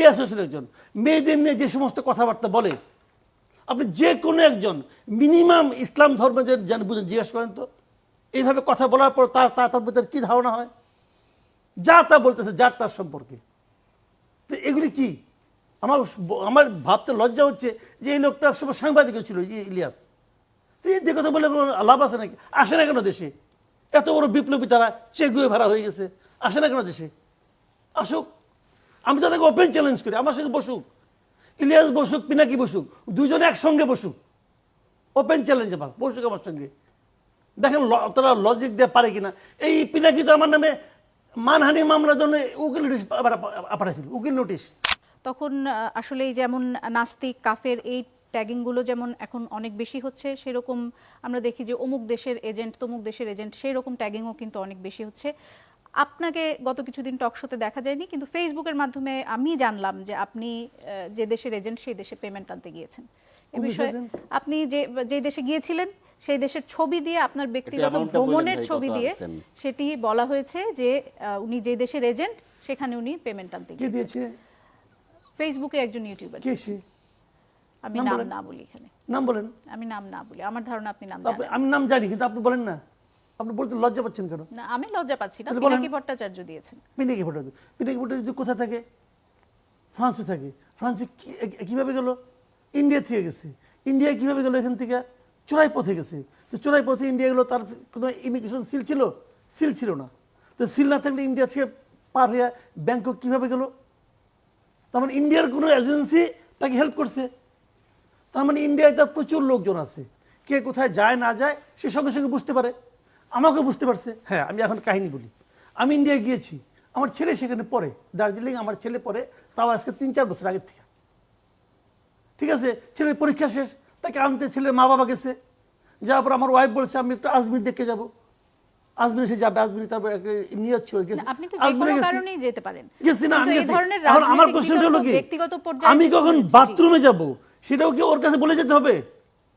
ইলিয়াস হোসেন একজন মেয়েদের নিয়ে যে সমস্ত কথাবার্তা বলে, আপনি যে কোনো একজন মিনিমাম ইসলাম ধর্মের যেন বুঝেন জিজ্ঞেস করেন তো, এইভাবে কথা বলার পর তার ভিতরে কি ধারণা হয়, যা তা বলতেছে যার তার সম্পর্কে। তো এগুলি কি আমার ভাবতে লজ্জা হচ্ছে যে এই লোকটা একসময় সাংবাদিকও ছিল ইলিয়াস। যে কথা বলে লাভ আছে নাকি? আসে না কেন দেশে? এত বড় বিপ্লবী তারা চেগুয়ে ভাড়া হয়ে গেছে, আসে না কেন দেশে? আসুক, আমি তাদেরকে ওপেন চ্যালেঞ্জ করি, আমার সঙ্গে বসুক, ইলিয়াস বসুক, পিনাকি বসুক, দুইজনে একসঙ্গে বসুক, ওপেন চ্যালেঞ্জ আমার, বসুক আমার সঙ্গে, দেখেন তারা লজিক দিয়ে পারে কিনা। এই পিনাকি তো আমার নামে মানহানি মামলার জন্য উকিল নোটিশ পাঠাইছিল, উকিল নোটিশ। তখন আসলে যেমন নাস্তিক কাফের এই ট্যাগিংগুলো যেমন এখন অনেক বেশি হচ্ছে, সেরকম আমরা দেখি যে অমুক দেশের এজেন্ট তমুক দেশের এজেন্ট, সেই রকম ট্যাগিংও কিন্তু অনেক বেশি হচ্ছে। আপনাকে গত কিছুদিন টক শোতে দেখা যায়নি, কিন্তু ফেসবুকের মাধ্যমে আমি জানলাম যে আপনি যে দেশের এজেন্ট সেই দেশে পেমেন্ট আনতে গিয়েছেন। এ বিষয়ে আপনি যে দেশে গিয়েছিলেন সেই দেশের ছবি দিয়ে, আপনার ব্যক্তিগত ভ্রমণের ছবি দিয়ে সেটি বলা হয়েছে যে উনি যে দেশের এজেন্ট সেখানে উনি পেমেন্ট আনতে গিয়েছেন। ফেসবুকে একজন ইউটিউবার, আমি নাম না বলি এখানে, নাম বলেন, আমি নাম না বলি, আমার ধারণা আপনি নাম জানেন। আমি নাম জানি কিন্তু আপনি বলেন না, আপনি বলতে লজ্জা পাচ্ছেন কেন? না, আমি লজ্জা পাচ্ছি না। পিনাকি ভট্টাচার্য দিয়েছেন। পিনাকি ভট্টাচার্য কোথায় থাকে? ফ্রান্সে থাকে। ফ্রান্সে কিভাবে গেল? ইন্ডিয়া থেকে গেছে। ইন্ডিয়ায় কিভাবে গেল? এখান থেকে চোরাই পথে গেছে। তো চোরাই পথে ইন্ডিয়া গেলো, তার কোনো ইমিগ্রেশন সিল ছিল? সিল ছিল না। তো সিল না থাকলে ইন্ডিয়া থেকে পার হয়ে ব্যাংকক কিভাবে গেল? তার মানে ইন্ডিয়ার কোনো এজেন্সি তাকে হেল্প করছে। তার মানে ইন্ডিয়ায় তার প্রচুর লোকজন আছে, কে কোথায় যায় না যায় সে সঙ্গে সঙ্গে বুঝতে পারে। আমাকে বুঝতে পারছে। হ্যাঁ, আমি এখন কাহিনী বলি। আমি ইন্ডিয়া গিয়েছি, আমার ছেলে সেখানে পড়ে, দার্জিলিং আমার ছেলে পড়ে, তাও আজকে 3-4 বছর আগের থেকে। ঠিক আছে, ছেলের পরীক্ষা শেষ, তাকে আনতে ছেলের মা বাবা গেছে। যাওয়ার পর আমার ওয়াইফ বলছে আমি একটু আজমির দেখে যাব। আজমির সে যাবে, আজমির তারপর নিয়ত ছিল গেছে। আপনি তো যে কোনো কারণেই যেতে পারেন। গেছি না, আমি গেছি। এখন আমার কোশ্চেনটা হলো কি, আমি কখন বাথরুমে যাব সেটাও কি ওর কাছে বলে যেতে হবে?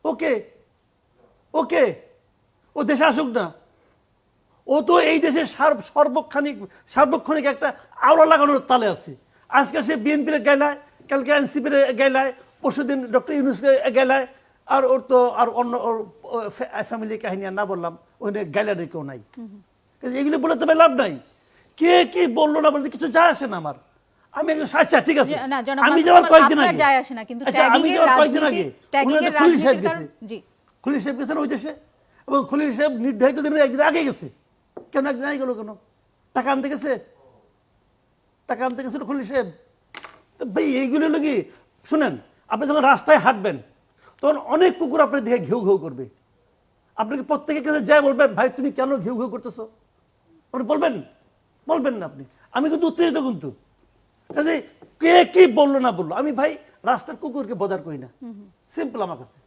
ওকে ওকে, ও দেশে আসুক না। ও তো এই দেশের সার্বক্ষণিক একটা আওলা লাগানোর তালে আছে। আজকে সে বিএনপির গাইলায়, কালকে এনসিপির গাইলায়, পরশুদিন ডক্টর ইউনূসকে গাইলায়, আর ওর তো আর অন্য ওর ফ্যামিলি কাহিনী আর না বললাম, ওখানে গাইলার কেউ নাই। এগুলো বলে তবে লাভ নাই। কে কি বললো না বলতে কিছু যায় আসে না আমার। আমি আচ্ছা ঠিক আছে, আমি যাওয়ার কয়েকদিন আগে, আমি যাওয়ার কয়েকদিন আগে খলিল সাহেব গেছে, খলিল সাহেব গেছেন ওই দেশে, এবং খলিল সাহেব নির্ধারিত দিনের একদিন আগে গেছে। কেন একদিন আগে গেল কেন? টাকা আনতে গেছে, টাকা আনতে গেছিল খলিল সাহেব। তো ভাই এইগুলো হলো কি, শুনেন, আপনি যখন রাস্তায় হাঁটবেন তখন অনেক কুকুর আপনার দেখে ঘেউ ঘেউ করবে। আপনাকে প্রত্যেকের কাছে যাই বলবেন ভাই তুমি কেন ঘেউ ঘেউ করতেছো, আপনি বলবেন? বলবেন না আপনি। আমি কিন্তু উত্তেজিত, কিন্তু কাজে কে কি বললো না বললো, আমি ভাই রাস্তার কুকুরকে বদার করি না, সিম্পল আমার কাছে।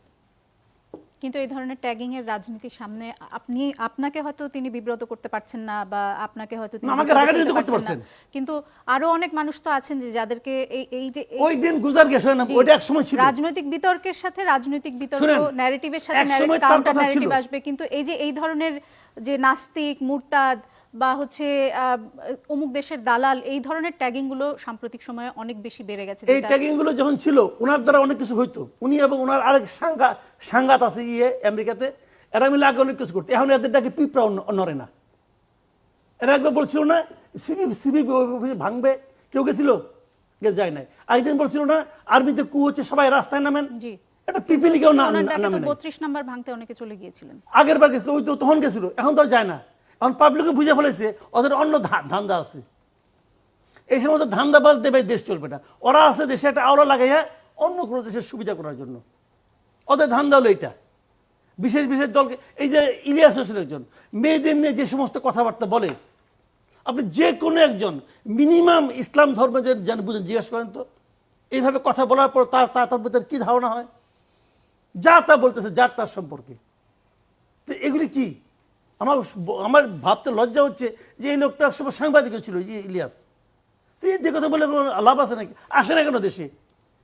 কিন্তু এই ধরনের ট্যাগিং এর রাজনীতির সামনে আপনাকে হয়তো তিনি বিব্রত করতে পারছেন না, বা আপনাকে হয়তো আমাকে রাগান্বিত করতে পারছেন, কিন্তু আরো অনেক মানুষ তো আছেন যে যাদেরকে এই যে ওই দিন গুজার গেছে না, ওইটা এক সময় ছিল। রাজনৈতিক বিতর্কের সাথে রাজনৈতিক বিতর্ক, ন্যারেটিভের সাথে কাউন্টার ন্যারেটিভ আসবে, কিন্তু এই ধরনের যে নাস্তিক, মুরতাদ বা হচ্ছে অমুক দেশের দালাল, এই ধরনের ট্যাগিং গুলো সাম্প্রতিক সময়ে অনেক বেশি বেড়ে গেছে। এই ট্যাগিং গুলো যখন ছিল ওনার দ্বারা অনেক কিছু হইতো, উনি এবং ওনার আরেক সাংঘাত আছে আমেরিকাতে, এরা মিলে আগে অনেক কিছু করতো। এখন এদের ডাকে পিঁপড়া নড়ে না। এরা একবার বলছিল না সিবি ভাঙবে, কেউ গেছিল? যায় নাই। আরেকদিন বলছিল না আর্মিতে কু হচ্ছে, সবাই রাস্তায় নামেন, এটা পিপিলি কেউ নামে না। 32 নাম্বার ভাঙতে অনেকে চলে গিয়েছিলেন, আগের বার গেছিল, ওই তো তখন গেছিল, এখন তো যায় না। এখন পাবলিকে বুঝে ফেলেছে ওদের অন্য ধান্দা আছে। এই সমস্ত ধান্দাবাজ দেবে দেশ চলবে না। ওরা আছে দেশে একটা আওলা লাগাইয়া অন্য কোনো দেশের সুবিধা করার জন্য, ওদের ধান্দা হলো এটা। বিশেষ বিশেষ দলকে, এই যে ইলিয়াস হোসেন একজন মেয়েদের নিয়ে যে সমস্ত কথাবার্তা বলে, আপনি যে কোনো একজন মিনিমাম ইসলাম ধর্মের যেন বুঝেন জিজ্ঞেস করেন তো, এইভাবে কথা বলার পর তার ভিতরে কি ধারণা হয়, যা তা বলতেছে যার তার সম্পর্কে। তো এগুলি কি আমার ভাবতে লজ্জা হচ্ছে যে এই লোকটা একসময় সাংবাদিকও ছিল ইলিয়াস। যে কথা বলে লাভ আছে নাকি? আসে না কেন দেশে?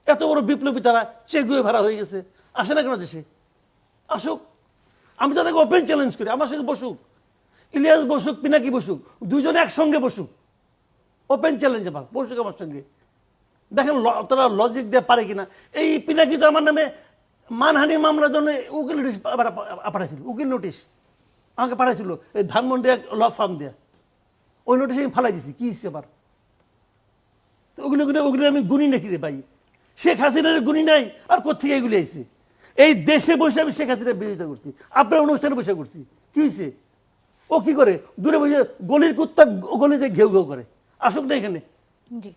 এত বড় বিপ্লবী তারা চেগুয়ে ভাড়া হয়ে গেছে, আসে না কেন দেশে? আসুক, আমি তাদেরকে ওপেন চ্যালেঞ্জ করি, আমার সঙ্গে বসুক, ইলিয়াস বসুক, পিনাকি বসুক, দুইজনে একসঙ্গে বসুক, ওপেন চ্যালেঞ্জ আমার, বসুক আমার সঙ্গে, দেখেন তারা লজিক দিয়ে পারে কিনা। এই পিনাকি তো আমার নামে মানহানি মামলার জন্য উকিল নোটিশ পাঠাইছিল, উকিল নোটিশ আমাকে পাঠাইছিল এই ধানমন্ডি এক ল ফার্ম দিয়ে। ওই নোটিশে আমি ফালাই দিছি, কি হচ্ছে আবার? ওগুলো ওগুলো আমি গুনি নাকি রে ভাই? শেখ হাসিনার গুনি নাই, আর কোথেকে এগুলি আইছে? এই দেশে বসে আমি শেখ হাসিনার বিরোধিতা করছি, আপনার অনুষ্ঠানে বসে করছি, কি হয়েছে? ও কি করে? দূরে বসে গলির কুত্তা গলিতে ঘেউ ঘেউ করে, আসুক না এখানে। জি।